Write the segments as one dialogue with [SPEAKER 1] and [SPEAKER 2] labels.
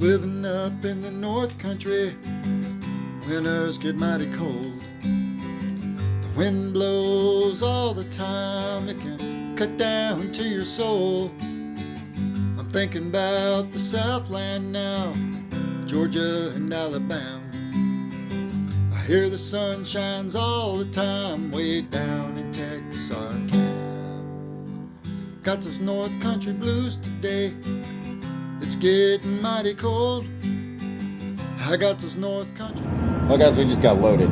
[SPEAKER 1] Living up in the North Country, winters get mighty cold. The wind blows all the time, it can cut down to your soul. I'm thinking about the Southland now, Georgia and Alabama. I hear the sun shines all the time way down in Texarkana. Got those North Country blues today, it's getting mighty cold. I got those North Country.
[SPEAKER 2] Well guys, we just got loaded.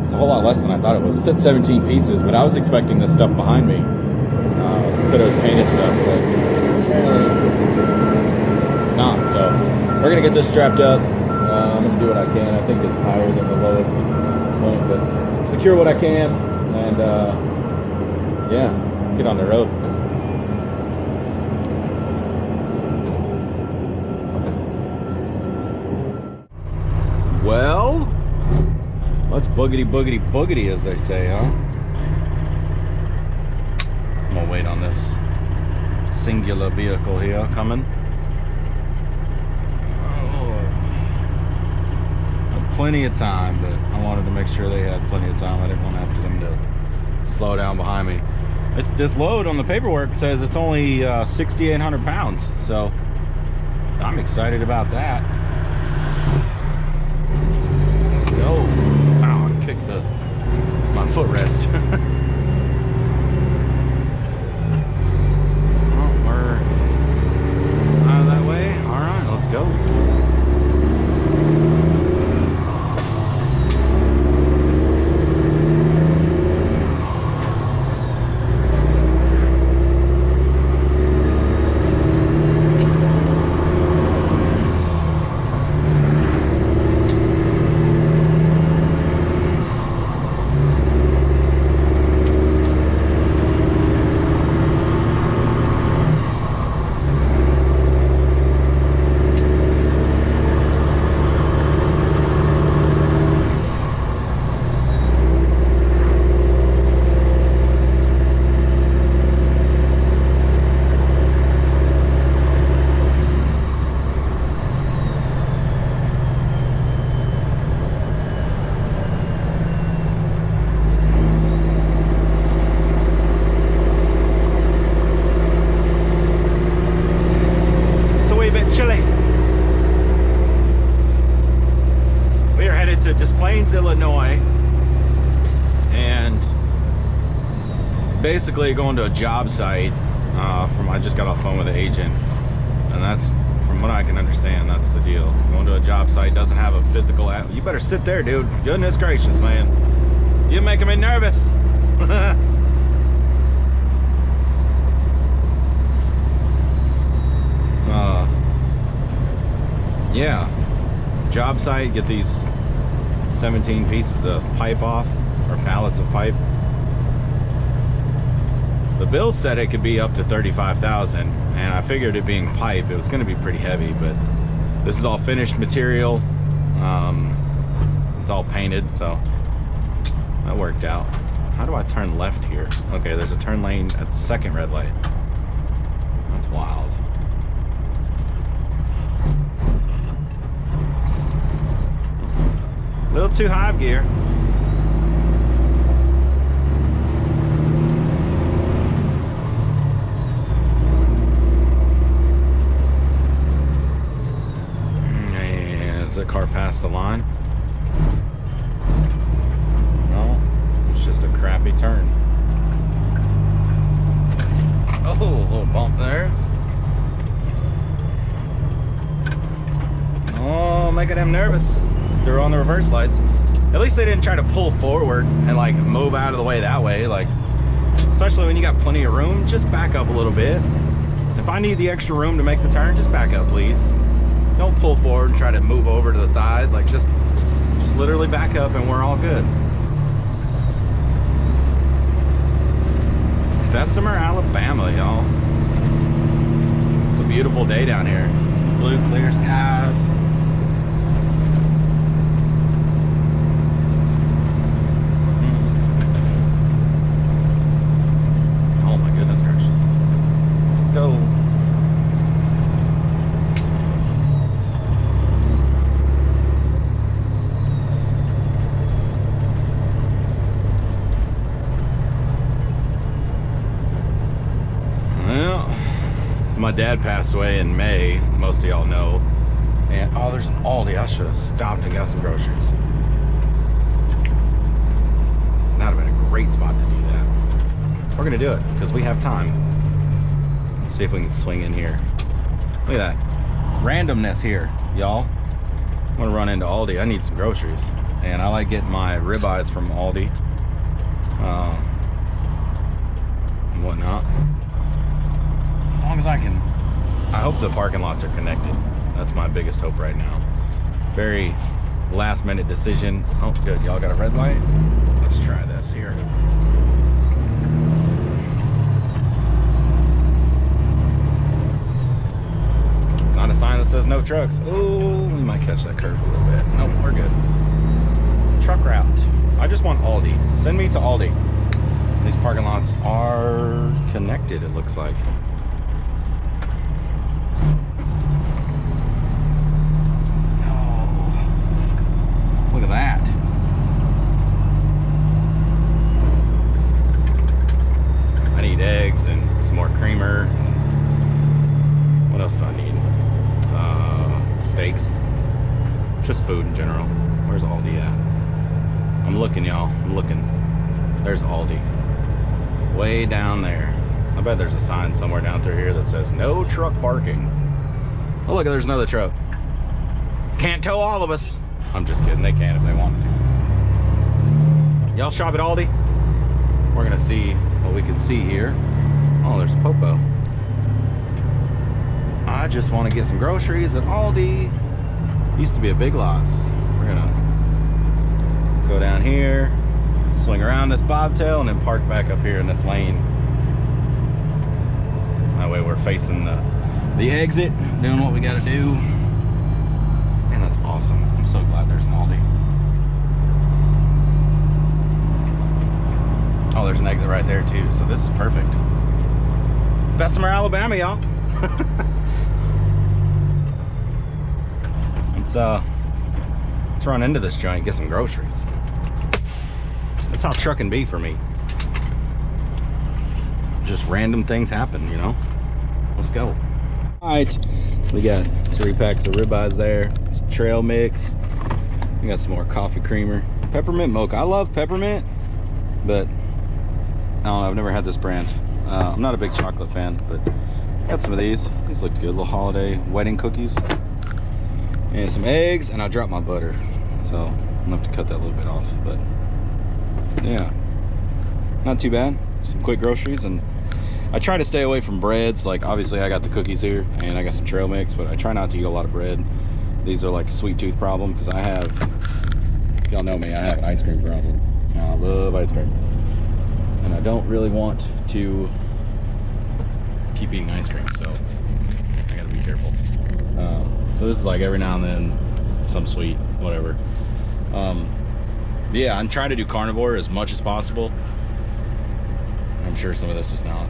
[SPEAKER 2] It's a whole lot less than I thought it was. It said 17 pieces, but I was expecting this stuff behind me. It said it was painted stuff, but apparently it's not. So we're gonna get this strapped up. I'm gonna do what I can. I think it's higher than the lowest point, but secure what I can, and yeah, get on the road. Well, let's boogity boogity boogity, as they say, huh? I'm gonna wait on this singular vehicle here coming. Plenty of time, but I wanted to make sure they had plenty of time. I didn't want to have them to slow down behind me. This load on the paperwork says it's only 6,800 pounds, so I'm excited about that. Let's go. Wow, I kicked my footrest. Well, we're out of that way. All right, let's go. Illinois, and basically going to a job site. I just got off the phone with the agent, and that's, from what I can understand, that's the deal. Going to a job site doesn't have a physical you better sit there, dude. Goodness gracious, man, you're making me nervous. Yeah, job site, get these 17 pieces of pipe off, or pallets of pipe. The bill said it could be up to 35,000, and I figured it being pipe, it was going to be pretty heavy, but this is all finished material. It's all painted, so that worked out. How do I turn left here? Okay, there's a turn lane at the second red light. That's wild. A little too high of gear. Yeah, does the car pass the line? No, it's just a crappy turn. Oh, a little bump there. Oh, making them nervous. They're on the reverse lights. At least they didn't try to pull forward and like move out of the way that way. Like, especially when you got plenty of room, just back up a little bit. If I need the extra room to make the turn, just back up, please. Don't pull forward and try to move over to the side. Like, just literally back up and we're all good. Bessemer, Alabama, y'all. It's a beautiful day down here. Blue, clear skies. Oh my goodness gracious. Let's go. My dad passed away in May, most of y'all know. And oh, there's an Aldi. I should have stopped and got some groceries. That would have been a great spot to do that. We're gonna do it because we have time. Let's see if we can swing in here. Look at that randomness here, y'all. I'm gonna run into Aldi. I need some groceries, and I like getting my ribeyes from Aldi and whatnot. As long as I can. I hope the parking lots are connected. That's my biggest hope right now. Very last minute decision. Oh, good. Y'all got a red light? Let's try this here. It's not a sign that says no trucks. Oh, we might catch that curve a little bit. Nope, we're good. Truck route. I just want Aldi. Send me to Aldi. These parking lots are connected, it looks like. Look at that. I need eggs and some more creamer. What else do I need? Steaks. Just food in general. Where's Aldi at? I'm looking, y'all. I'm looking. There's Aldi. Way down there. I bet there's a sign somewhere down through here that says no truck parking. Oh, look, there's another truck. Can't tow all of us. I'm just kidding, they can if they want to. Y'all shop at Aldi? We're gonna see what we can see here. Oh, there's Popo. I just want to get some groceries at Aldi. Used to be a Big Lots. We're gonna go down here, swing around this bobtail, and then park back up here in this lane. That way we're facing the exit, doing what we gotta do. Man, that's awesome. I'm so glad there's an Aldi. Oh, there's an exit right there too, so this is perfect. Bessemer, Alabama, y'all. Let's run into this joint, get some groceries. That's how trucking be for me. Just random things happen, you know? Let's go. All right, we got 3 packs of ribeyes there, some trail mix. We got some more coffee creamer. Peppermint mocha. I love peppermint, but I don't know, I've never had this brand. I'm not a big chocolate fan, but got some of these. These looked good, little holiday wedding cookies. And some eggs, and I dropped my butter. So I'm gonna have to cut that a little bit off, but yeah, not too bad. Some quick groceries, and I try to stay away from breads. Like obviously I got the cookies here and I got some trail mix, but I try not to eat a lot of bread. These are like a sweet tooth problem because I have, y'all know me, I have an ice cream problem. I love ice cream. And I don't really want to keep eating ice cream, so I gotta be careful. So this is like every now and then, some sweet, whatever. Yeah, I'm trying to do carnivore as much as possible. I'm sure some of this is not.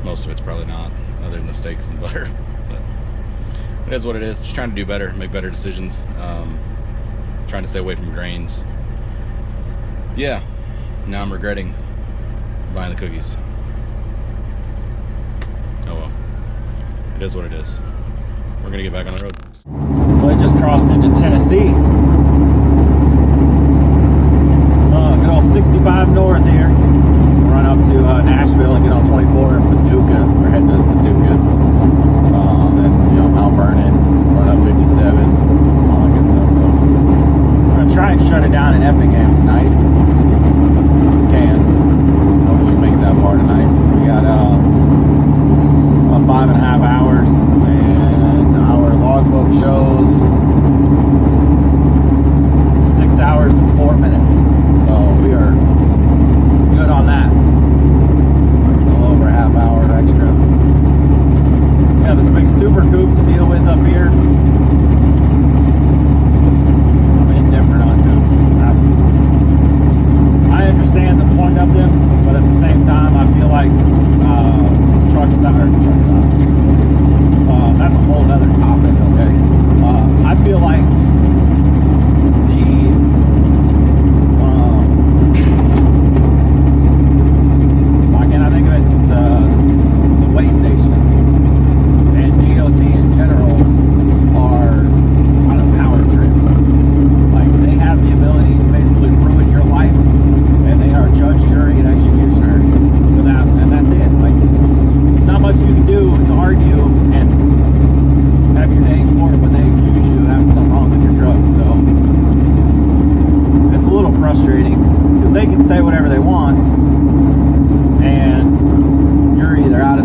[SPEAKER 2] Most of it's probably not, other than the steaks and butter. But it is what it is. Just trying to do better, make better decisions. Trying to stay away from grains. Yeah, now I'm regretting buying the cookies. Oh well, it is what it is. We're gonna get back on the road. Well, I just crossed into Tennessee. Good old 65 north here. Run up to Nashville and get on 24 in Paducah. We're heading to Paducah. Then, you know, Mount Vernon, run up 57, all that good stuff. So I'm gonna try and shut it down in Epicvue tonight. If we can. Hopefully make it that far tonight. We got about 5.5 hours, and our logbook shows 6 hours and 4 minutes. So we are good on that. A little over half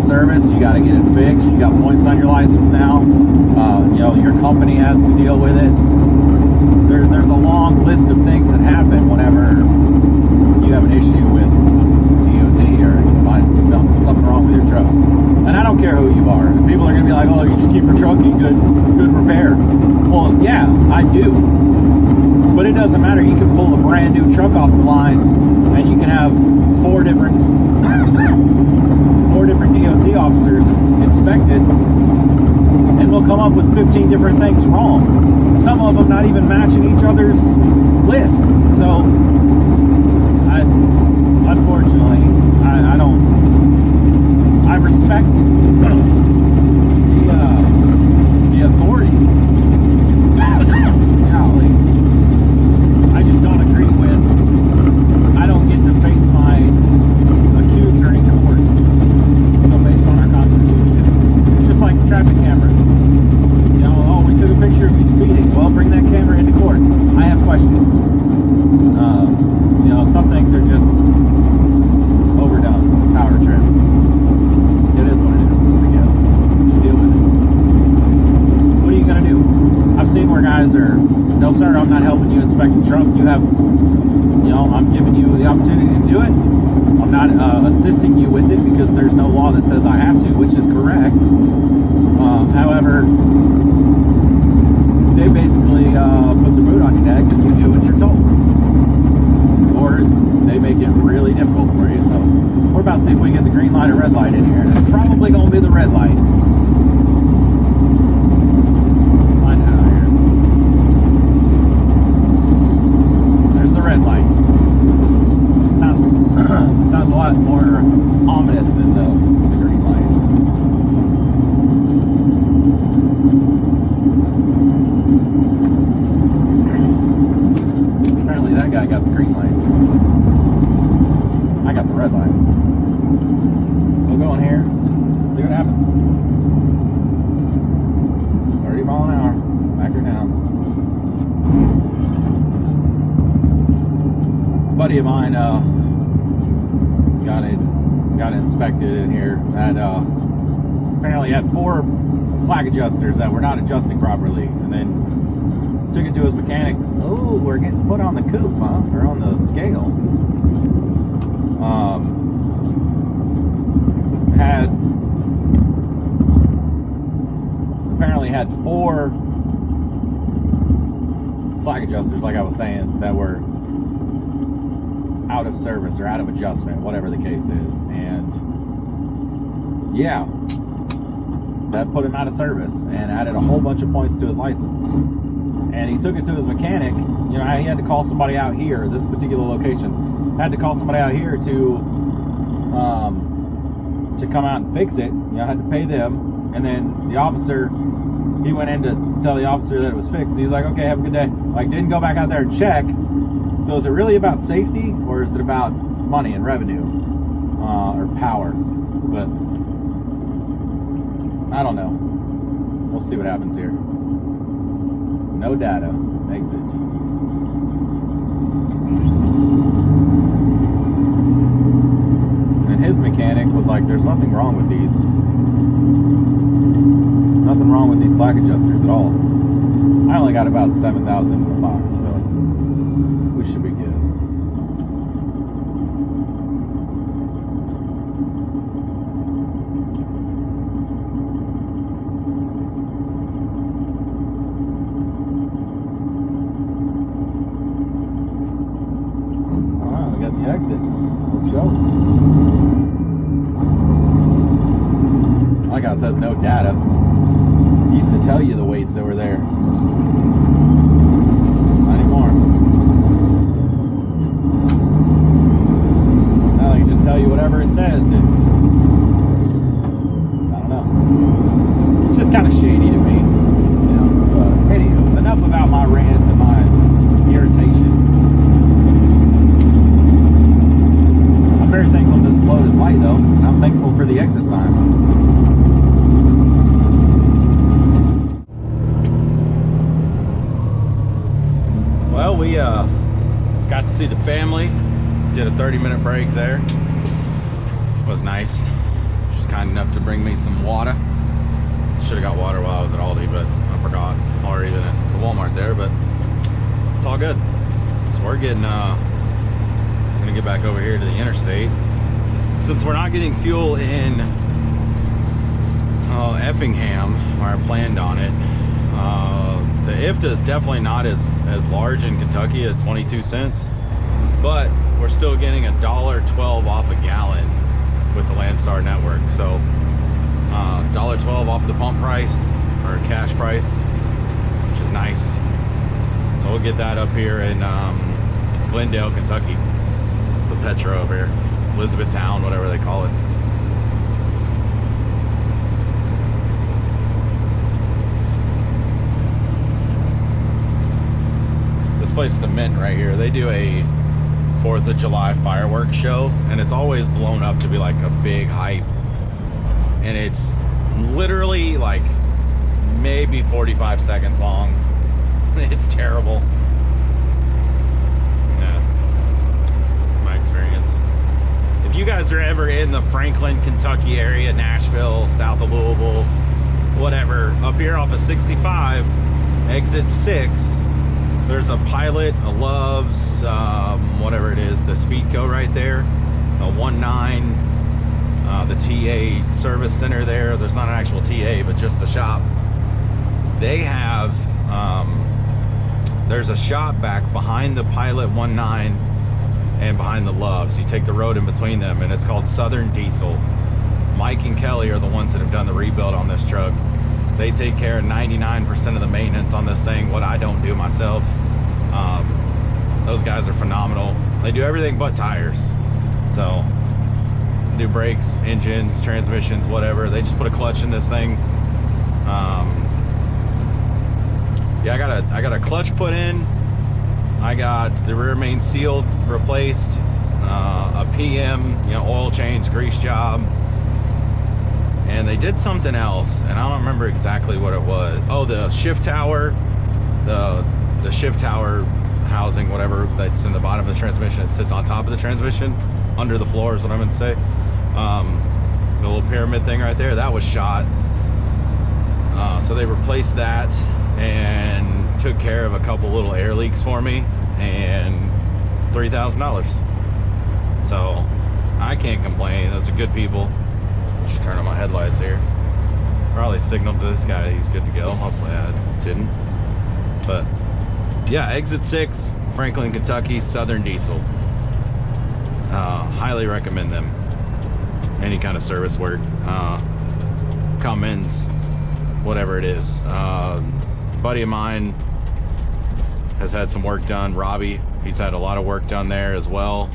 [SPEAKER 2] of service, you got to get it fixed. You got points on your license now. You know, your company has to deal with it. There's a long list of things that happen whenever you have an issue with DOT or you find something wrong with your truck. And I don't care who you are. People are going to be like, oh, you just keep your truck in good repair. Well, yeah, I do. But it doesn't matter. You can pull a brand new truck off the line and you can have four different DOT officers inspect it, and they'll come up with 15 different things wrong. Some of them not even matching each other's list. So, unfortunately, I respect the authority. Golly. I just don't agree with, I don't get to face my accuser in court. So based on our Constitution. Just like traffic cameras. You know, oh, we took a picture of you speeding. Well, bring that camera into court. I have questions. You know, some things are just overdone. Power trip. It is what it is, I guess. Just deal with it. What are you gonna do? I've seen where guys are, no sir, I'm not helping you inspect the truck. You have, you know, I'm giving you the opportunity to do it. I'm not assisting you with it because there's no law that says I have to, which is correct. However, they basically put the boot on your neck and you do what you're told. Or they make it really difficult for you. So we're about to see if we get the green light or red light in here. And it's probably going to be the red light. Find out here. There's the red light. Sounds a lot more ominous than the green light. Apparently that guy got the green light. I got the red light. We'll go in here, see what happens. 30 mile an hour, back her down. A buddy of mine got it inspected in here. Had apparently had 4 slack adjusters that were not adjusting properly, and then took it to his mechanic. Oh, we're getting put on the coupe, huh? Or on the scale. Apparently had 4 slack adjusters, like I was saying, that were out of service or out of adjustment, whatever the case is. And yeah, that put him out of service and added a whole bunch of points to his license. And he took it to his mechanic. You know, he had to call somebody out here, this particular location, had to call somebody out here to come out and fix it. You know, had to pay them. And then the officer, he went in to tell the officer that it was fixed. He's like, okay, have a good day. Like, didn't go back out there and check. So is it really about safety, or is it about money and revenue, or power? But I don't know. We'll see what happens here. No data. Exit. And his mechanic was like, there's nothing wrong with these. Nothing wrong with these slack adjusters at all. I only got about 7,000 in the box, so we should be good. Alright, we got the exit. Let's go. I like how it says no data. It used to tell you the weights that were there. Not anymore. Now they can just tell you whatever it says. And I don't know. It's just kind of shady to me. You know. Anywho, enough about my rants and my irritation. I'm very thankful that this load is light though. And I'm thankful for the exit sign. Well, we got to see the family. Did a 30-minute break there. It was nice. Just kind enough to bring me some water. Should have got water while I was at Aldi, but I forgot, or even at the Walmart there, but it's all good. So we're getting, gonna get back over here to the interstate. Since we're not getting fuel in Effingham, where I planned on it, the IFTA is definitely not as large in Kentucky at 22 cents, but we're still getting $1.12 off a gallon with the Landstar network. So $1.12 off the pump price, or cash price, which is nice. So we'll get that up here in Glendale, Kentucky, the Petro over here, Elizabethtown, whatever they call it. This place, the Mint, right here, they do a 4th of July fireworks show, and it's always blown up to be like a big hype, and it's literally like maybe 45 seconds long. It's terrible. Yeah, my experience. If you guys are ever in the Franklin, Kentucky area, Nashville, south of Louisville, whatever, up here off of 65, exit 6, there's a Pilot, a Love's, whatever it is, the Speedco right there, a 19, the TA service center there. There's not an actual TA, but just the shop. They have, there's a shop back behind the Pilot 19 and behind the Love's. You take the road in between them, and it's called Southern Diesel. Mike and Kelly are the ones that have done the rebuild on this truck. They take care of 99% of the maintenance on this thing, what I don't do myself. Those guys are phenomenal. They do everything but tires. So, they do brakes, engines, transmissions, whatever. They just put a clutch in this thing. Yeah, I got a clutch put in. I got the rear main seal replaced. A PM, you know, oil change, grease job. And they did something else, and I don't remember exactly what it was. Oh, the shift tower, the shift tower housing, whatever, that's in the bottom of the transmission. It sits on top of the transmission, under the floor is what I meant to say. The little pyramid thing right there, that was shot. So they replaced that and took care of a couple little air leaks for me, and $3,000. So I can't complain. Those are good people. Just turn on my headlights here. Probably signaled to this guy he's good to go. Hopefully I didn't. But yeah, exit 6, Franklin, Kentucky, Southern Diesel. Highly recommend them. Any kind of service work, Cummins, whatever it is. Buddy of mine has had some work done. Robbie, he's had a lot of work done there as well.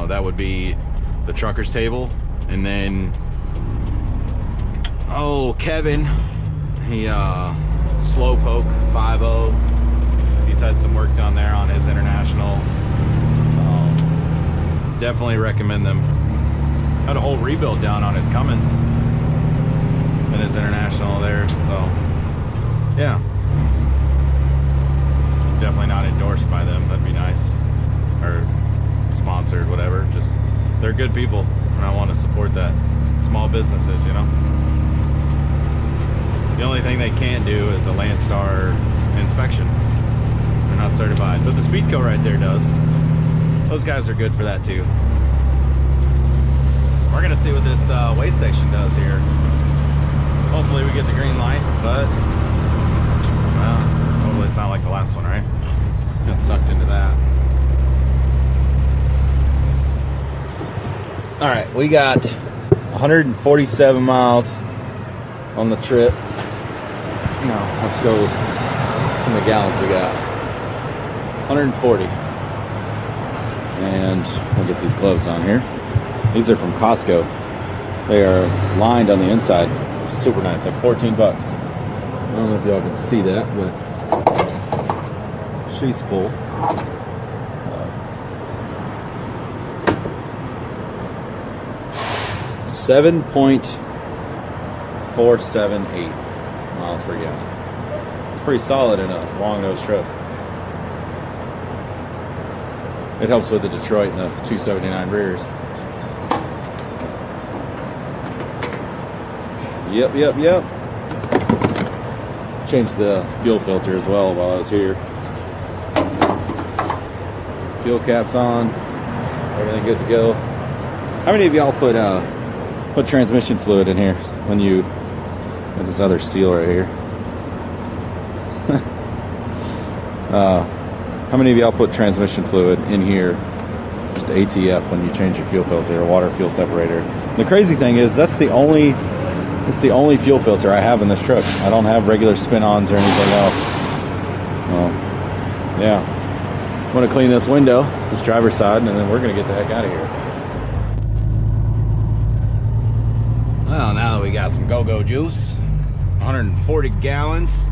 [SPEAKER 2] That would be the trucker's table. And then Kevin, he Slowpoke 5.0, he's had some work done there on his international. Definitely recommend them. Had a whole rebuild down on his Cummins and his international there, so yeah, definitely not endorsed by them. That'd be nice, or sponsored, whatever. Just, they're good people, and I want to support that. Small businesses, you know. The only thing they can't do is a Landstar inspection. They're not certified, but the Speedco right there does. Those guys are good for that too. We're gonna see what this weigh station does here. Hopefully we get the green light, but hopefully it's not like the last one, right? Got sucked into that. All right, we got 147 miles on the trip. Now let's go how many gallons we got. 140. And we'll get these gloves on here. These are from Costco. They are lined on the inside. Super nice, like 14 bucks. I don't know if y'all can see that, but she's full. 7.478 miles per gallon. It's pretty solid in a long-nose truck. It helps with the Detroit and the 279 rears. Yep. Changed the fuel filter as well while I was here. Fuel caps on. Everything good to go. How many of y'all put transmission fluid in here when you got this other seal right here? How many of y'all put transmission fluid in here, just ATF, when you change your fuel filter or water fuel separator? The crazy thing is it's the only fuel filter I have in this truck. I don't have regular spin-ons or anything else. Well, yeah. I'm gonna clean this window, this driver's side, and then we're gonna get the heck out of here. Well, now that we got some go-go juice, 140 gallons.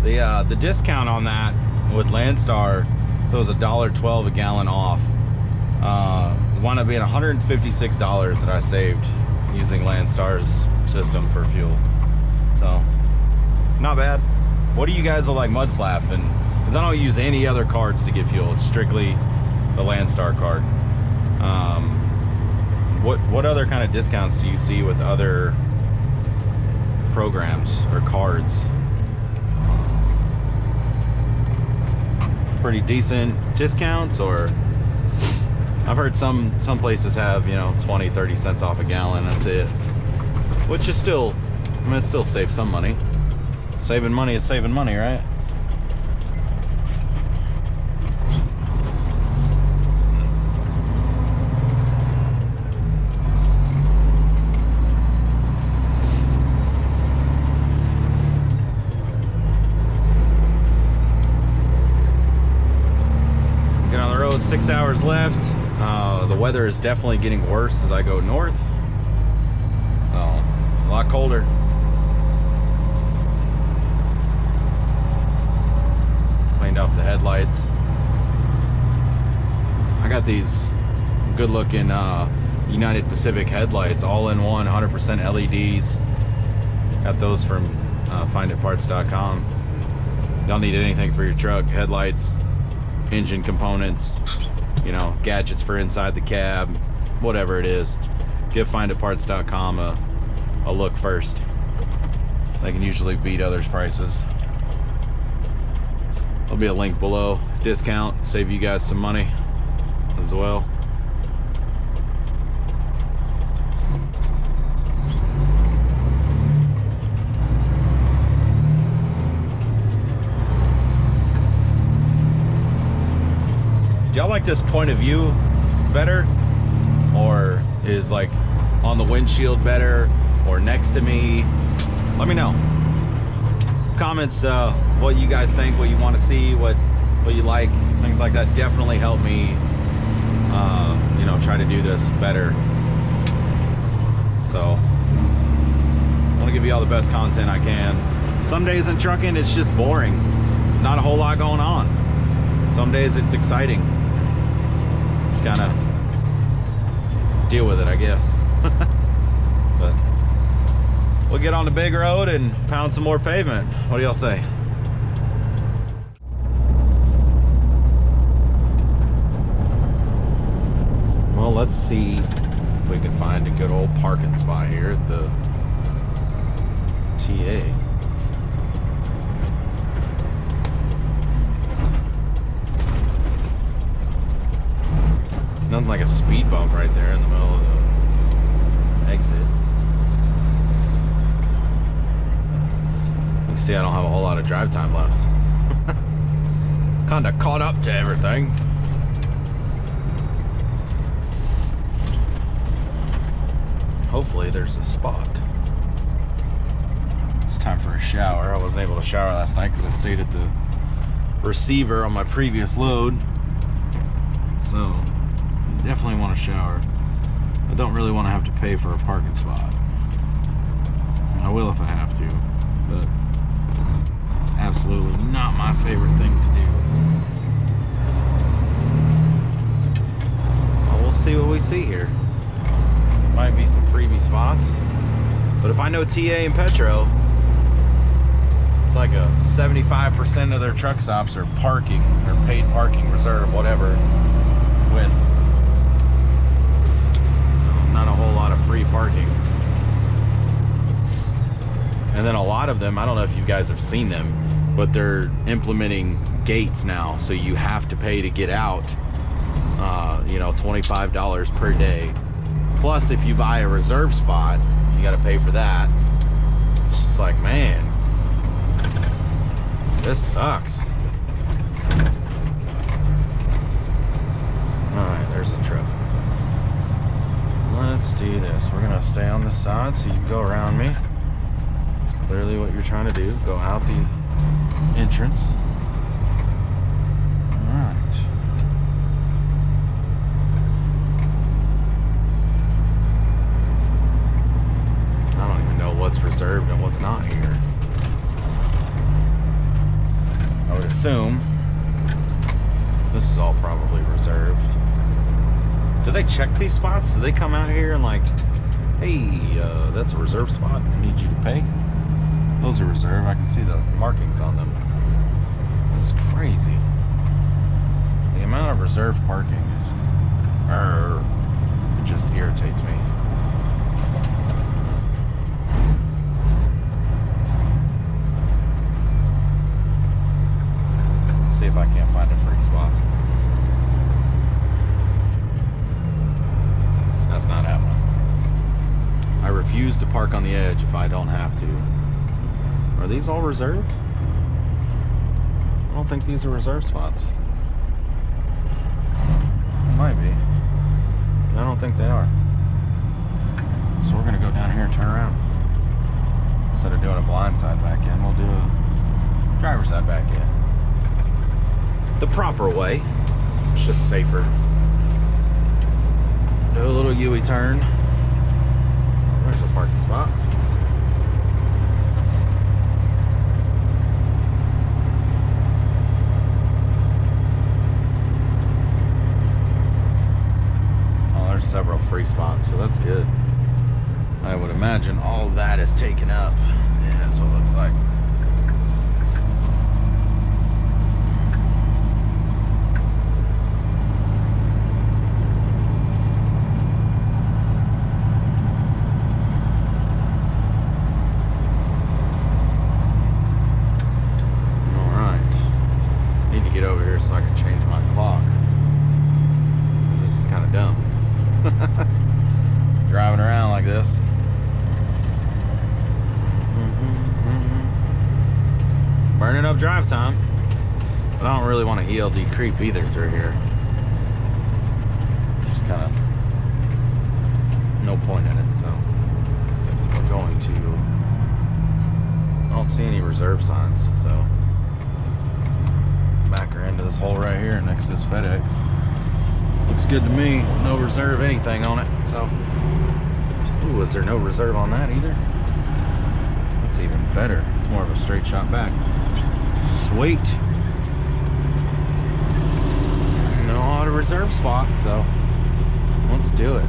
[SPEAKER 2] The discount on that with Landstar, so it was $1.12 a gallon off. Wound up being $156 that I saved using Landstar's system for fuel. So, not bad. What do you guys like mud flap? And because I don't use any other cards to get fuel, it's strictly the Landstar card. What other kind of discounts do you see with other programs or cards? Pretty decent discounts, or I've heard some places have, 20-30 cents off a gallon, that's it, which is still, I mean, it still saves some money. Saving money is saving money, right? Get on the road, 6 hours left. The weather is definitely getting worse as I go north. So, it's a lot colder. Cleaned off the headlights. I got these good looking United Pacific headlights, all in one, 100% LEDs. Got those from finditparts.com. Y'all need anything for your truck, headlights, engine components, gadgets for inside the cab, whatever it is, give finditparts.com a look first. They can usually beat others' prices. There'll be a link below. Discount, save you guys some money as well. Do y'all like this point of view better, or is like on the windshield better, or next to me? Let me know. Comments what you guys think, what you want to see, what you like, things like that. Definitely help me try to do this better. So I want to give you all the best content I can. Some days in trucking it's just boring, not a whole lot going on. Some days it's exciting. Just kind of deal with it, I guess. But we'll get on the big road and pound some more pavement. What do y'all say? Well, let's see if we can find a good old parking spot here at the TA. Nothing like a speed bump right there in the middle of the exit. You see, I don't have a whole lot of drive time left. Kinda caught up to everything. Hopefully there's a spot. It's time for a shower. I wasn't able to shower last night because I stayed at the receiver on my previous load. So definitely want to shower. I don't really want to have to pay for a parking spot. I will if I have to, but it's absolutely not my favorite thing to do. Well, we'll see what we see here. Might be some freebie spots, but if I know TA and Petro, it's like a 75% of their truck stops are parking or paid parking reserve, whatever, with not a whole lot of free parking.
[SPEAKER 3] And then a lot of them, I don't know if you guys have seen them, but they're implementing gates now, so you have to pay to get out. You know, $25 per day. Plus, if you buy a reserve spot, you got to pay for that. It's just like, man, this sucks. Alright, there's the trip. Let's do this. We're gonna stay on this side so you can go around me. It's clearly what you're trying to do. Go out the entrance. Alright. I don't even know what's reserved and what's not here. I would assume this is all probably reserved. Do they check these spots? Do they come out here and like, hey, that's a reserve spot, I need you to pay? Those are reserved. I can see the markings on them. That's crazy. The amount of reserved parking is, it just irritates me. Let's see if I can't find a free spot. That's not happening. I refuse to park on the edge if I don't have to. Are these all reserved? I don't think these are reserved spots. Might be. I don't think they are. So we're gonna go down here and turn around. Instead of doing a blind side back in, we'll do a driver's side back in. The proper way. It's just safer. Do a little U-turn turn. There's a parking spot. Oh, there's several free spots, so that's good. I would imagine all that is taken up. Yeah, that's what it looks like. So I can change my clock. This is kind of dumb. Driving around like this. Burning up drive time. But I don't really want to ELD creep either through here. Just kind of no point in it. So we're going to. I don't see any reserve signs. So. Back her into this hole right here next to this FedEx. Looks good to me. No reserve anything on it. So, ooh, is there no reserve on that either? That's even better. It's more of a straight shot back. Sweet. No auto reserve spot, so let's do it.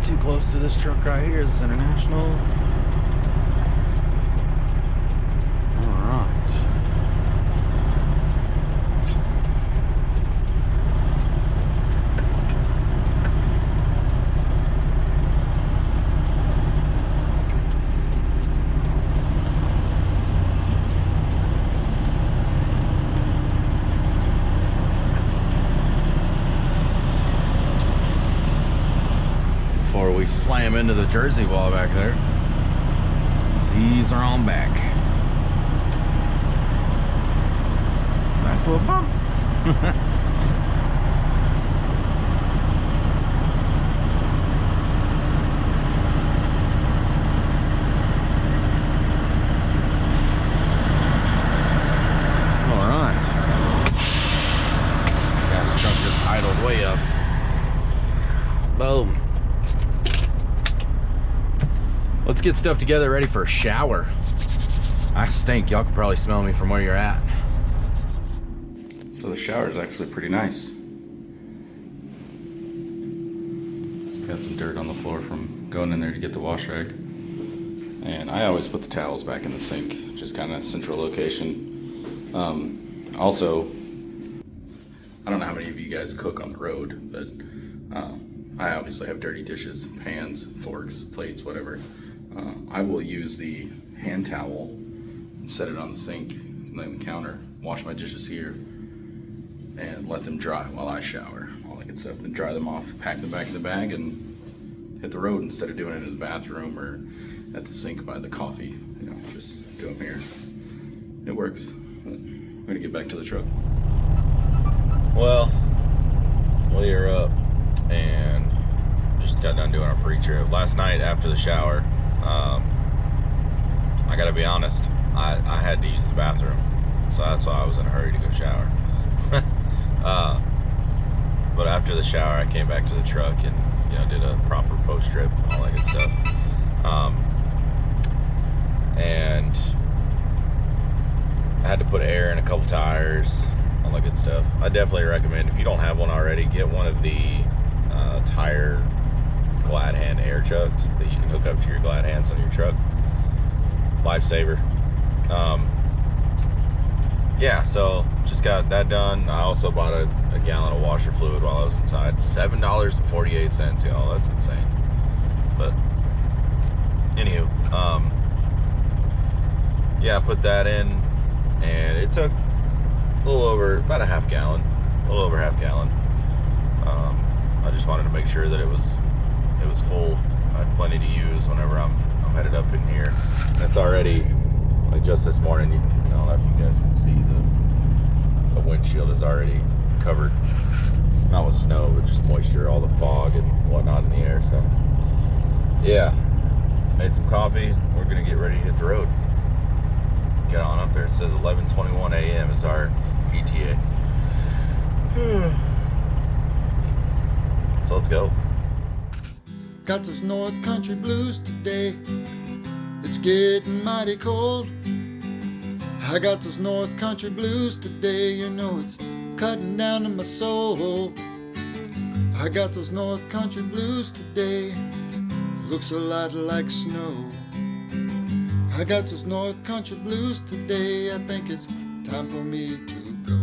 [SPEAKER 3] Too close to this truck right here, this International. Alright. We slam into the Jersey wall back there. These are on back. Nice little bump. All right. Gas truck just idled way up. Boom. let's get stuff together, ready for a shower. I stink. Y'all can probably smell me from where you're at. So the shower is actually pretty nice. Got some dirt on the floor from going in there to get the wash rag. And I always put the towels back in the sink, just kind of central location. Also, I don't know how many of you guys cook on the road, but I obviously have dirty dishes, pans, forks, plates, whatever. I will use the hand towel and set it on the sink, on the counter, wash my dishes here, and let them dry while I shower. All that good stuff. Then dry them off, pack them back in the bag, and hit the road instead of doing it in the bathroom or at the sink by the coffee. You know, just do them here. It works. But I'm gonna get back to the truck. Well, we are up and just got done doing our pre-trip. Last night after the shower, I gotta be honest, I had to use the bathroom. So that's why I was in a hurry to go shower. But after the shower, I came back to the truck and, you know, did a proper post-trip, all that good stuff. And I had to put air in a couple tires, all that good stuff. I definitely recommend, if you don't have one already, get one of the tire glad hand air chucks that you can hook up to your glad hands on your truck. Lifesaver. Yeah, so just got that done. I also bought a gallon of washer fluid while I was inside. $7.48, y'all. That's insane. But anywho, yeah, I put that in, and it took a little over, about a half gallon, a little over half gallon. I just wanted to make sure that it was full. I had plenty to use whenever I'm headed up in here. And it's already, like just this morning, I don't know if you guys can see the windshield is already covered, not with snow, but just moisture, all the fog and whatnot in the air. So yeah, made some coffee. We're gonna get ready to hit the road. Get on up there. It says 11:21 a.m. is our ETA. So let's go.
[SPEAKER 1] Got those North Country blues today. It's getting mighty cold. I got those North Country blues today. You know it's cutting down to my soul. I got those North Country blues today. Looks a lot like snow. I got those North Country blues today. I think it's time for me to go.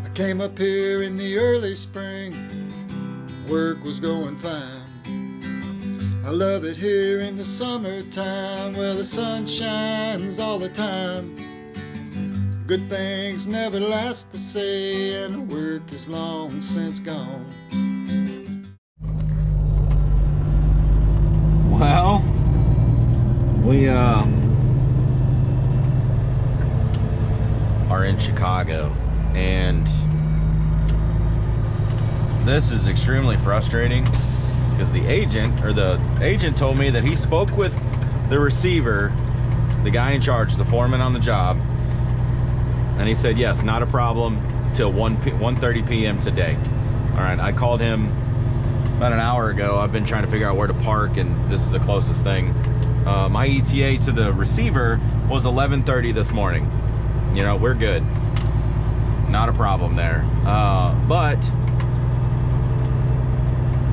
[SPEAKER 1] I came up here in the early spring. Work was going fine. I love it here in the summertime. Well, the sun shines all the time. Good things never last, they say, and the work is long since gone.
[SPEAKER 3] Well, we are in Chicago, and this is extremely frustrating because the agent told me that he spoke with the receiver, the guy in charge, the foreman on the job, and he said yes, not a problem till 1:30 p.m. today. All right, I called him about an hour ago. I've been trying to figure out where to park, and this is the closest thing. My ETA to the receiver was 11:30 this morning. You know, we're good. Not a problem there. But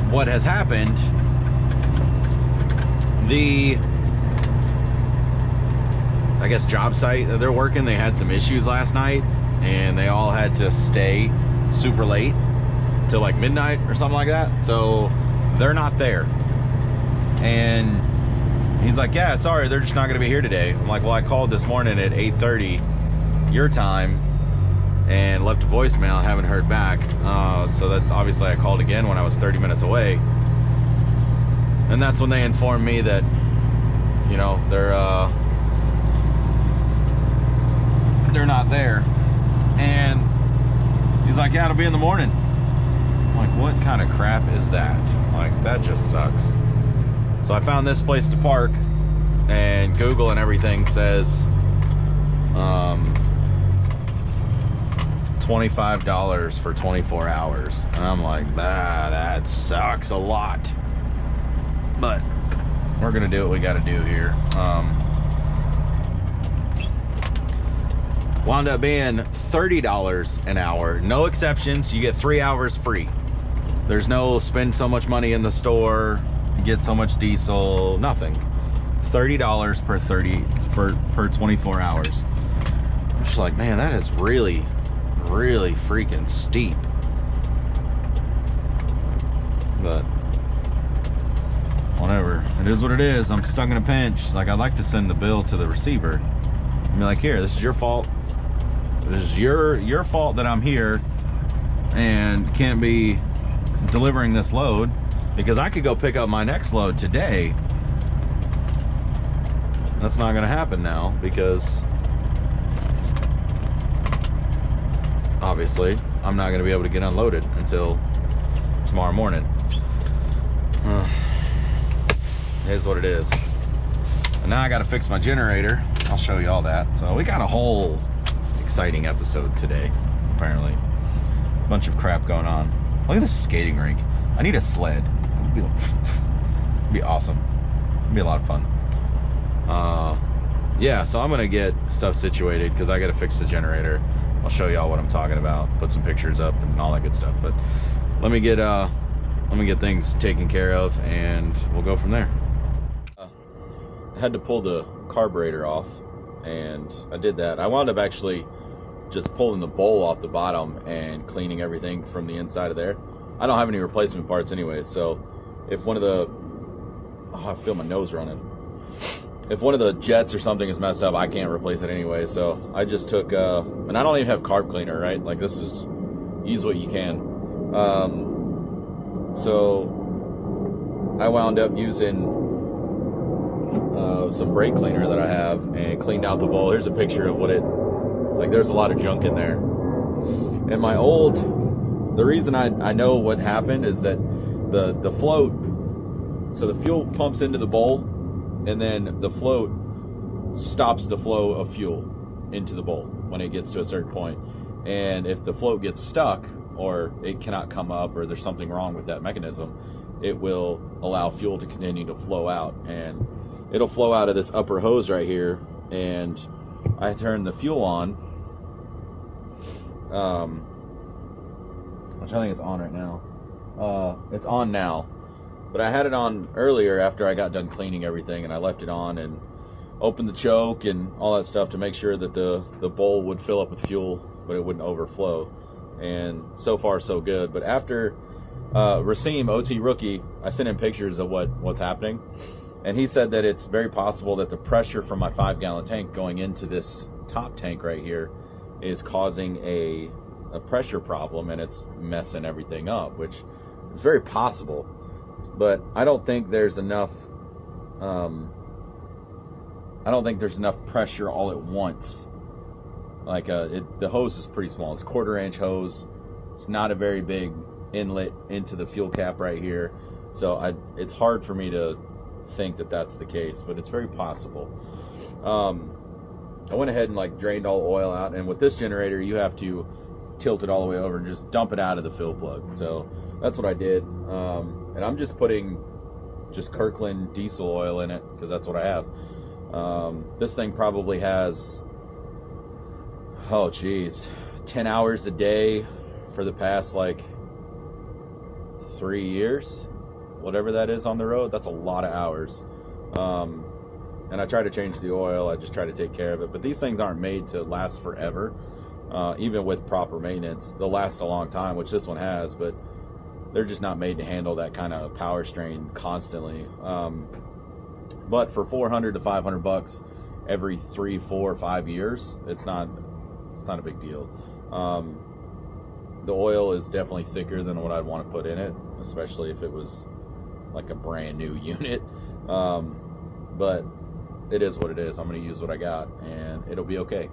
[SPEAKER 3] what has happened, I guess job site that they're working, they had some issues last night, and they all had to stay super late till like midnight or something like that. So they're not there. And he's like, yeah, sorry, they're just not gonna be here today. I'm like, well, I called this morning at 8:30 your time and left a voicemail. I haven't heard back. So that obviously I called again when I was 30 minutes away. And that's when they informed me that, you know, they're not there. And he's like, yeah, it'll be in the morning. I'm like, what kind of crap is that? Like, that just sucks. So I found this place to park, and Google and everything says $25 for 24 hours. And I'm like, that sucks a lot. we're gonna do what we gotta do here. Wound up being $30 an hour, no exceptions. You get 3 hours free. There's no spend so much money in the store, get so much diesel, nothing. $30 per 24 hours. I'm just like, man, that is really, really freaking steep. But whatever, it is what it is. I'm stuck in a pinch. Like, I'd like to send the bill to the receiver and be like, here, this is your fault. This is your fault that I'm here and can't be delivering this load, because I could go pick up my next load today. That's not gonna happen now, because obviously I'm not gonna be able to get unloaded until tomorrow morning. It is what it is. And now I gotta fix my generator. I'll show you all that. So we got a whole exciting episode today, apparently. Bunch of crap going on. Look at this skating rink. I need a sled. It'd be awesome. It'd be a lot of fun. Yeah, so I'm gonna get stuff situated because I gotta fix the generator. I'll show y'all what I'm talking about, put some pictures up and all that good stuff. But let me get things taken care of and we'll go from there. I had to pull the carburetor off, and I did that. I wound up actually just pulling the bowl off the bottom and cleaning everything from the inside of there. I don't have any replacement parts anyway, so if one of the, I feel my nose running. If one of the jets or something is messed up, I can't replace it anyway. So I just took, and I don't even have carb cleaner, right? Like, this is, use what you can. So I wound up using some brake cleaner that I have and cleaned out the bowl. Here's a picture of what it, like, there's a lot of junk in there. And my old, the reason I know what happened is that the float, so the fuel pumps into the bowl, and then the float stops the flow of fuel into the bowl when it gets to a certain point. And if the float gets stuck, or it cannot come up, or there's something wrong with that mechanism, it will allow fuel to continue to flow out. And it'll flow out of this upper hose right here, and I turned the fuel on, which I think it's on right now. It's on now, but I had it on earlier after I got done cleaning everything, and I left it on and opened the choke and all that stuff to make sure that the bowl would fill up with fuel, but it wouldn't overflow. And so far so good. But after Rasim, OT Rookie, I sent him pictures of what's happening, and he said that it's very possible that the pressure from my 5-gallon tank going into this top tank right here is causing a pressure problem, and it's messing everything up, which is very possible. But I don't think there's enough pressure all at once. Like, the hose is pretty small. It's a 1/4-inch hose. It's not a very big inlet into the fuel cap right here. So it's hard for me to think that that's the case, but it's very possible. I went ahead and like drained all the oil out, and with this generator you have to tilt it all the way over and just dump it out of the fill plug. So that's what I did. And I'm just putting Kirkland diesel oil in it because that's what I have. This thing probably has, 10 hours a day for the past like 3 years, whatever that is on the road. That's a lot of hours. And I try to change the oil. I just try to take care of it. But these things aren't made to last forever. Even with proper maintenance, they'll last a long time, which this one has, but they're just not made to handle that kind of power strain constantly. But for $400 to $500 every 3, 4, 5 years, it's not a big deal. The oil is definitely thicker than what I'd want to put in it, especially if it was like a brand new unit. But it is what it is. I'm going to use what I got, and it'll be okay.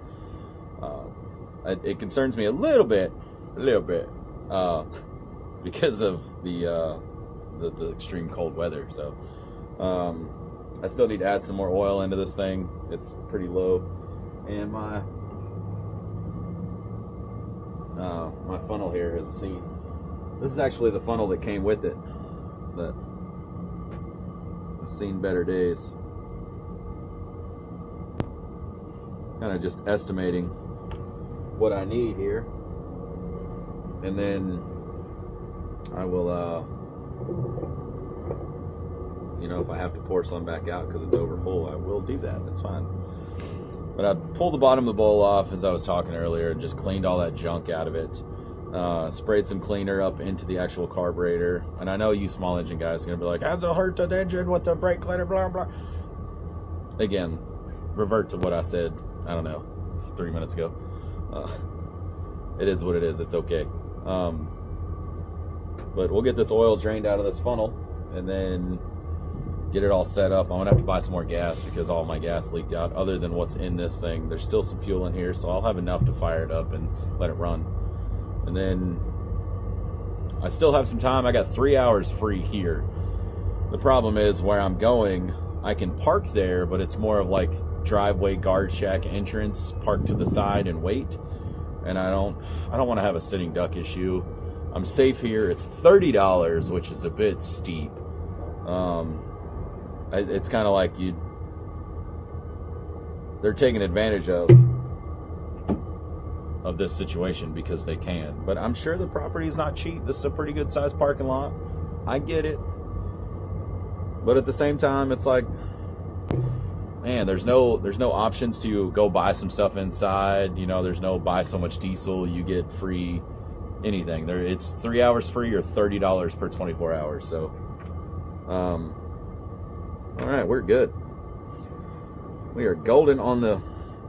[SPEAKER 3] It concerns me a little bit, because of the extreme cold weather. So I still need to add some more oil into this thing. It's pretty low, and my funnel here is this is actually the funnel that came with it. But
[SPEAKER 2] I've seen better days. Kind of just estimating what I need here, and then I will, you know, if I have to pour some back out because it's over full, I will do that. That's fine. But I pulled the bottom of the bowl off, as I was talking earlier, and just cleaned all that junk out of it. Sprayed some cleaner up into the actual carburetor. And I know you small engine guys are going to be like, how's it hurt the engine with the brake cleaner, blah, blah. Again, revert to what I said, I don't know, 3 minutes ago. It is what it is. It's okay. But we'll get this oil drained out of this funnel and then get it all set up. I'm going to have to buy some more gas because all my gas leaked out other than what's in this thing. There's still some fuel in here, so I'll have enough to fire it up and let it run. And then I still have some time. I got 3 hours free here. The problem is where I'm going, I can park there, but it's more of like driveway guard shack entrance, park to the side and wait. And I don't want to have a sitting duck issue. I'm safe here. It's $30, which is a bit steep. It's kind of like they're taking advantage of this situation because they can. But I'm sure the property is not cheap. This is a pretty good sized parking lot. I get it. But at the same time, it's like, man, there's no options to go buy some stuff inside. You know, there's no buy so much diesel, you get free anything. It's 3 hours free or $30 per 24 hours. So, all right, we're good. We are golden on the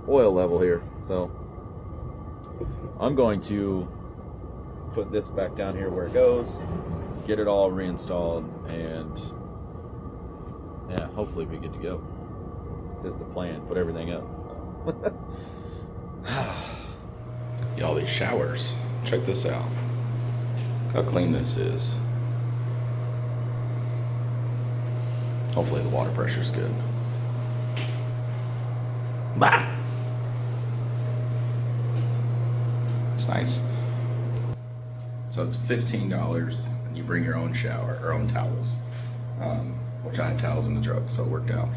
[SPEAKER 2] oil level here. So I'm going to put this back down here where it goes, get it all reinstalled, and yeah, hopefully be good to go. Just the plan, put everything up.
[SPEAKER 4] Y'all, these showers, check this out. Look how clean this is. Hopefully the water pressure's good. Bah! It's nice. So it's $15 and you bring your own shower or own towels. Which I had towels in the truck, so it worked out.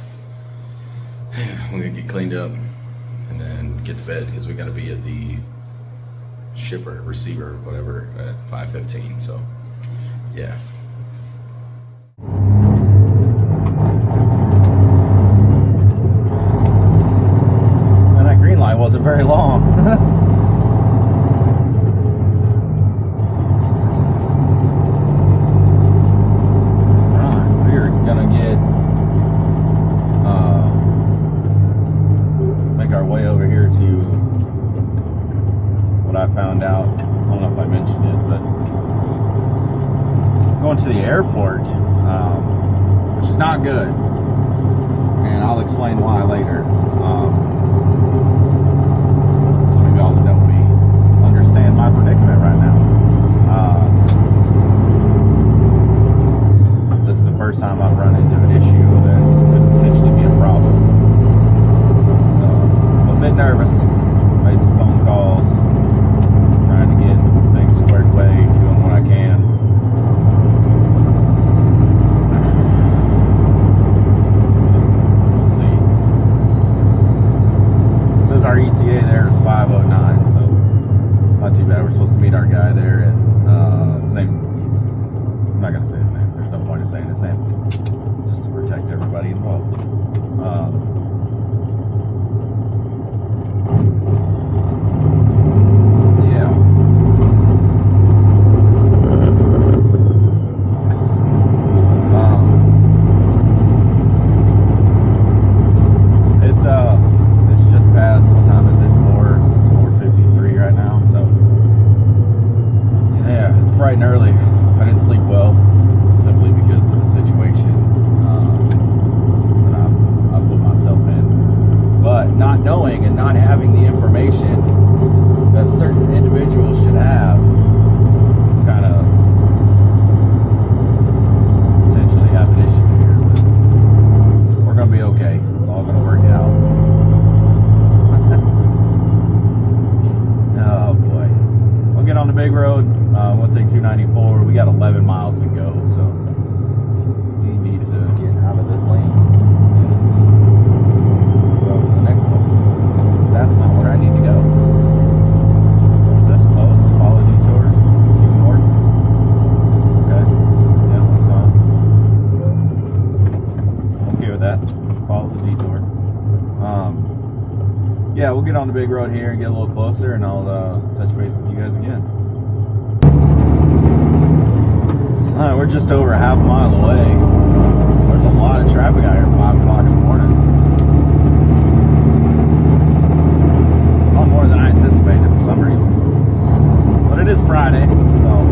[SPEAKER 4] We're gonna get cleaned up and then get to bed because we gotta be at the shipper, receiver, whatever, at 5:15. So yeah.
[SPEAKER 2] And that green light wasn't very long. To the airport, which is not good, and I'll explain why later. Some of y'all that know me understand my predicament right now. This is the first time I've run into an issue that could potentially be a problem, so I'm a bit nervous. Made some phone calls, trying to get things squared away, doing what I can. Our ETA there is 5:09, so it's not too bad. We're supposed to meet our guy there at same. I'm not gonna say his name. There's no point in saying his name, just to protect everybody involved. with that. Follow the detour. Yeah, we'll get on the big road here and get a little closer, and I'll touch base with you guys again. Alright, we're just over half a mile away. There's a lot of traffic out here at 5 o'clock in the morning. A lot more than I anticipated for some reason. But it is Friday, so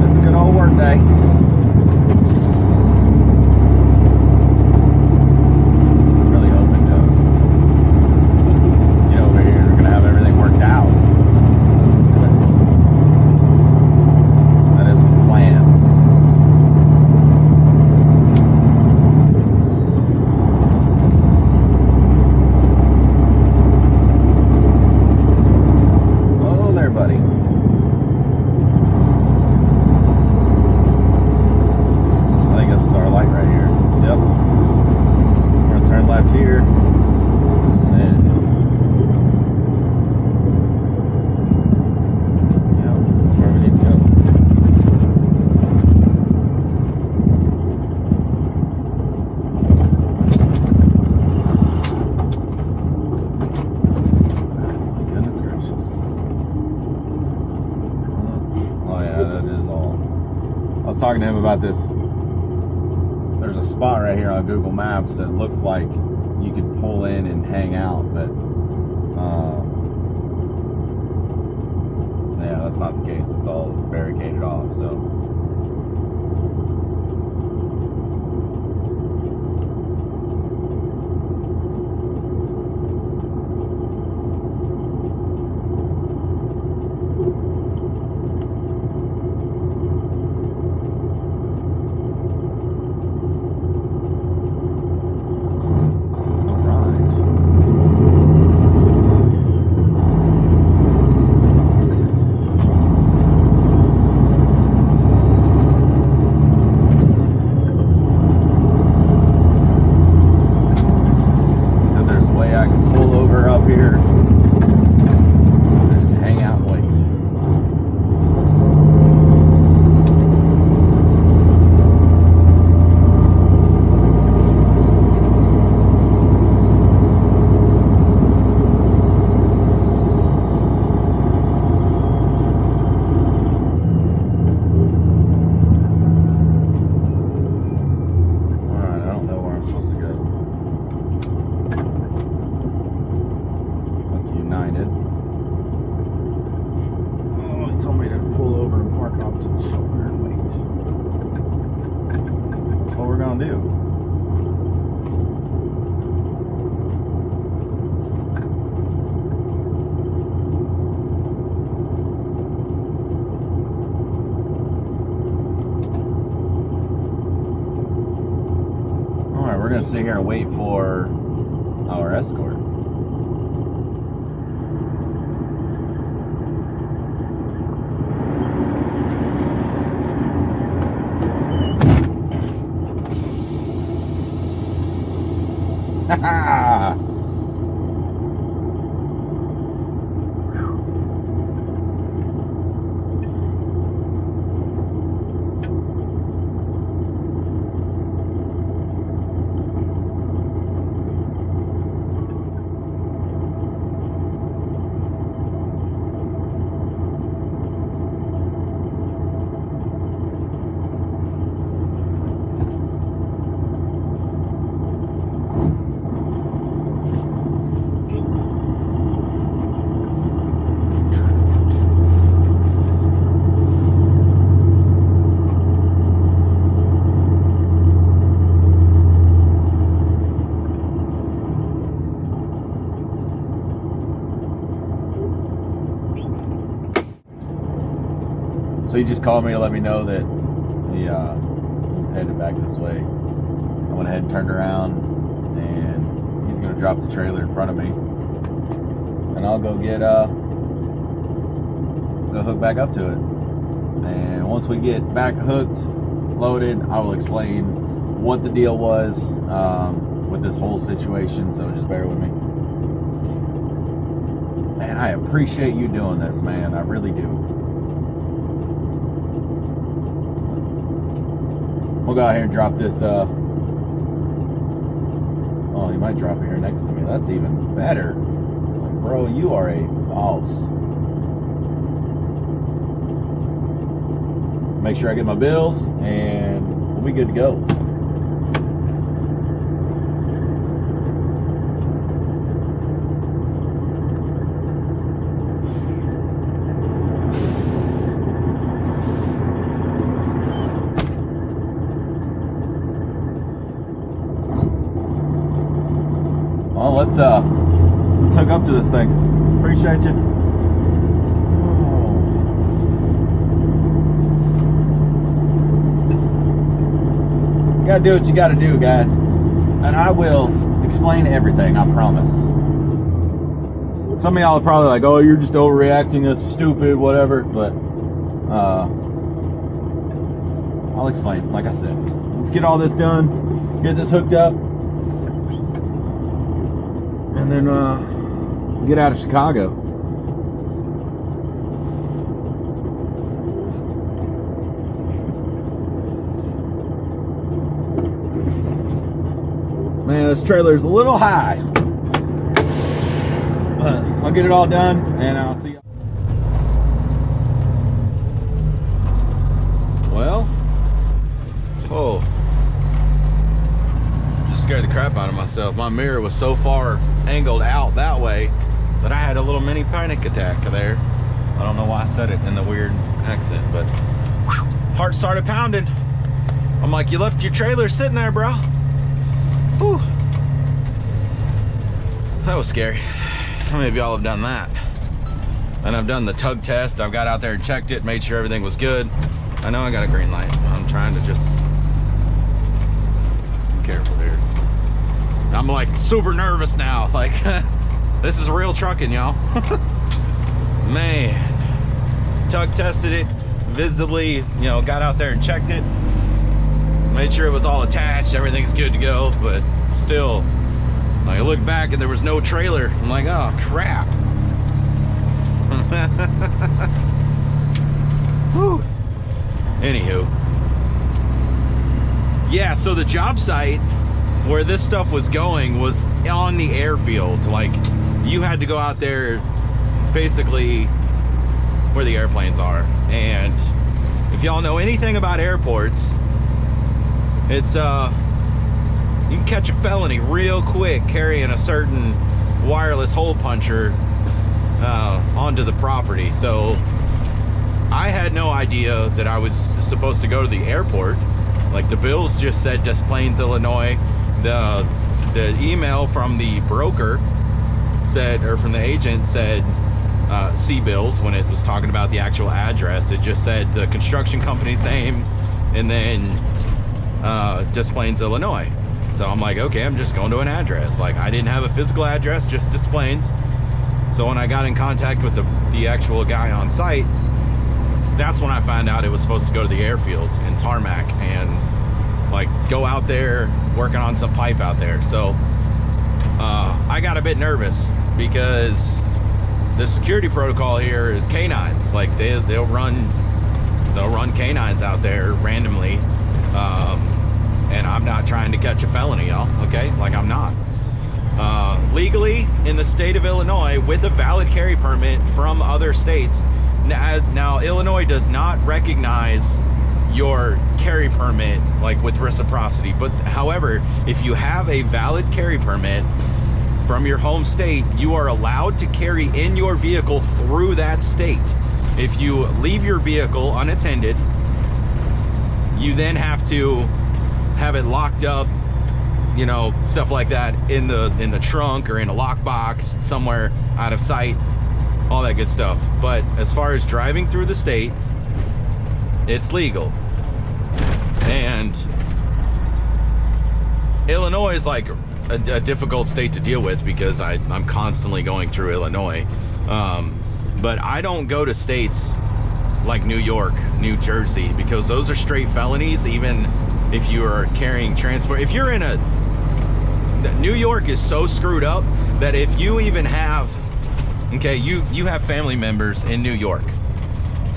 [SPEAKER 2] it's a good old work day. Really hoping to get over here. We're gonna have everything worked out. That is the plan. Oh, there, buddy. I think this is our light right here. Yep. We're gonna turn left here. And then, yep, this is where we need to go. Goodness gracious. Oh yeah, that is all. I was talking to him about this. There's a spot right here on Google Maps that looks like you could pull in and hang out, but yeah, that's not the case. It's all barricaded off, so. He said there's a way I can pull over up here and hang out and wait. Alright, I don't know where I'm supposed to go. That's United. Oh, he told me to pull over and park off to the shoulder and wait. That's what we're gonna do. Alright, we're gonna sit here and wait for our escort. So he just called me to let me know that he's headed back this way. I went ahead and turned around, and he's gonna drop the trailer in front of me, and I'll go get go hook back up to it. And once we get back hooked, loaded, I will explain what the deal was with this whole situation. So just bear with me. Man, I appreciate you doing this, man. I really do. We'll go out here and drop this. Oh, he might drop it here next to me. That's even better. Like, bro, you are a boss. Make sure I get my bills, and we'll be good to go. Well, let's hook up to this thing. Appreciate you. You gotta do what you gotta do, guys. And I will explain everything, I promise. Some of y'all are probably like, oh, you're just overreacting, that's stupid, whatever. But I'll explain, like I said. Let's get all this done, get this hooked up, and then get out of Chicago. Man, this trailer's a little high. But I'll get it all done, and I'll see you. Well, oh, just scared the crap out of myself. My mirror was so far angled out that way that I had a little mini panic attack there. I don't know why I said it in the weird accent, but whew, heart started pounding. I'm like, you left your trailer sitting there, bro. Whew. That was scary. How many of y'all have done that? And I've done the tug test. I've got out there and checked it, made sure everything was good. I know I got a green light. I'm trying to just be careful here. I'm like super nervous now. Like, this is real trucking, y'all. Man. Tug tested it, visibly, you know, got out there and checked it. Made sure it was all attached, everything's good to go, but still, like, I looked back and there was no trailer. I'm like, oh crap. Whew. Anywho. Yeah, so the job site where this stuff was going was on the airfield. Like, you had to go out there basically where the airplanes are. And if y'all know anything about airports, it's you can catch a felony real quick carrying a certain wireless hole puncher onto the property. So I had no idea that I was supposed to go to the airport. Like, the bills just said Des Plaines, Illinois. The email from the broker said, or from the agent said C bills. When it was talking about the actual address, it just said the construction company's name and then Des Plaines, Illinois. So I'm like, okay, I'm just going to an address. Like, I didn't have a physical address, just Des Plaines. So when I got in contact with the actual guy on site, that's when I found out it was supposed to go to the airfield in Tarmac and like go out there working on some pipe out there. So I got a bit nervous because the security protocol here is canines. Like, they'll run canines out there randomly. And I'm not trying to catch a felony, y'all, okay? Like, I'm not. Legally, in the state of Illinois, with a valid carry permit from other states, now Illinois does not recognize your carry permit, like, with reciprocity. But, however, if you have a valid carry permit from your home state, you are allowed to carry in your vehicle through that state. If you leave your vehicle unattended, you then have to have it locked up, you know, stuff like that, in the trunk or in a lockbox somewhere out of sight, all that good stuff. But as far as driving through the state, it's legal. And Illinois is like a difficult state to deal with because I'm constantly going through Illinois. But I don't go to states like New York, New Jersey, because those are straight felonies, even if you are carrying transport. If you're in New York is so screwed up that if you even have, okay, you have family members in New York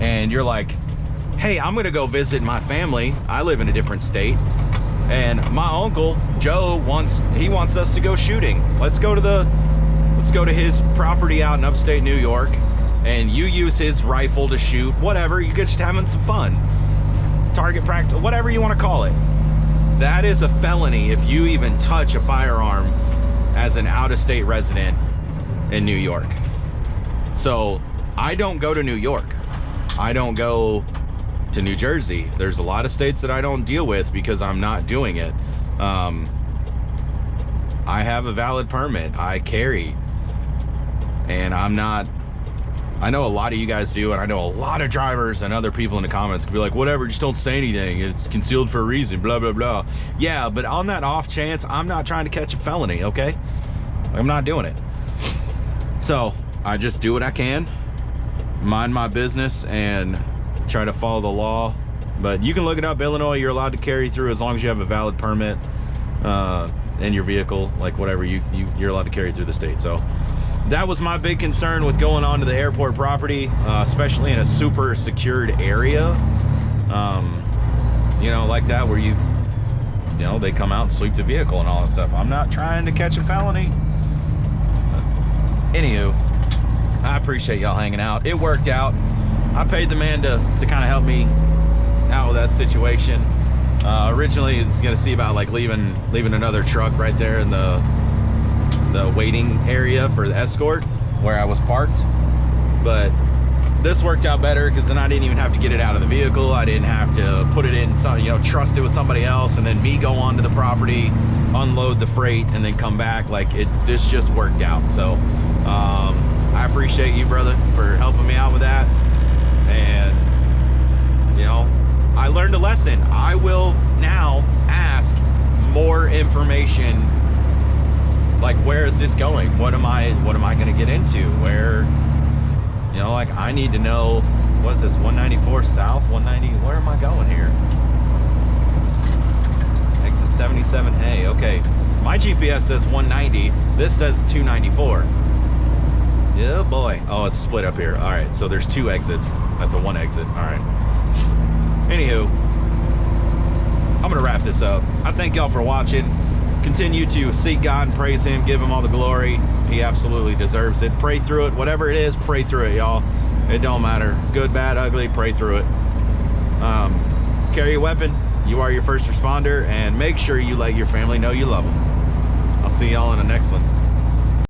[SPEAKER 2] and you're like,
[SPEAKER 3] hey, I'm gonna go visit my family. I live in a different state. And my uncle, Joe, wants us to go shooting. Let's go to his property out in upstate New York, and you use his rifle to shoot, whatever. You're just having some fun. Target practice, whatever you want to call it. That is a felony if you even touch a firearm as an out-of-state resident in New York. So I don't go to New York. I don't go to New Jersey. There's a lot of states that I don't deal with because I'm not doing it. I have a valid permit. I carry. And I'm not, I know a lot of you guys do, and I know a lot of drivers and other people in the comments could be like, whatever, just don't say anything. It's concealed for a reason, blah, blah, blah. Yeah, but on that off chance, I'm not trying to catch a felony, okay? I'm not doing it. So I just do what I can, mind my business, and try to follow the law. But you can look it up. Illinois, you're allowed to carry through as long as you have a valid permit in your vehicle, like whatever you're allowed to carry through the state. So that was my big concern with going onto the airport property, especially in a super secured area, you know, like that, where you know, they come out and sweep the vehicle and all that stuff. I'm not trying to catch a felony. Anywho, I appreciate y'all hanging out. It worked out. I paid the man to kind of help me out with that situation. Originally, it's gonna see about like leaving another truck right there in the waiting area for the escort where I was parked, but this worked out better because then I didn't even have to get it out of the vehicle. I didn't have to put it in some, you know, trust it with somebody else and then me go onto the property, unload the freight, and then come back. Like this just worked out. So I appreciate you, brother, for helping me out with that. And you know, I learned a lesson. I will now ask more information. Like, where is this going? What am I going to get into? Where, you know, like, I need to know, what is this, 194 south, 190, where am I going here? Exit 77A, okay. My GPS says 190, this says 294. Yeah, boy. Oh, it's split up here. All right, so there's two exits at the one exit. All right. Anywho, I'm going to wrap this up. I thank y'all for watching. Continue to seek God and praise him, give him all the glory. He absolutely deserves it. Pray through it, whatever it is, pray through it, y'all. It don't matter, good, bad, ugly, pray through it. Carry a weapon. You are your first responder, and make sure you let your family know you love them. I'll see y'all in the next one.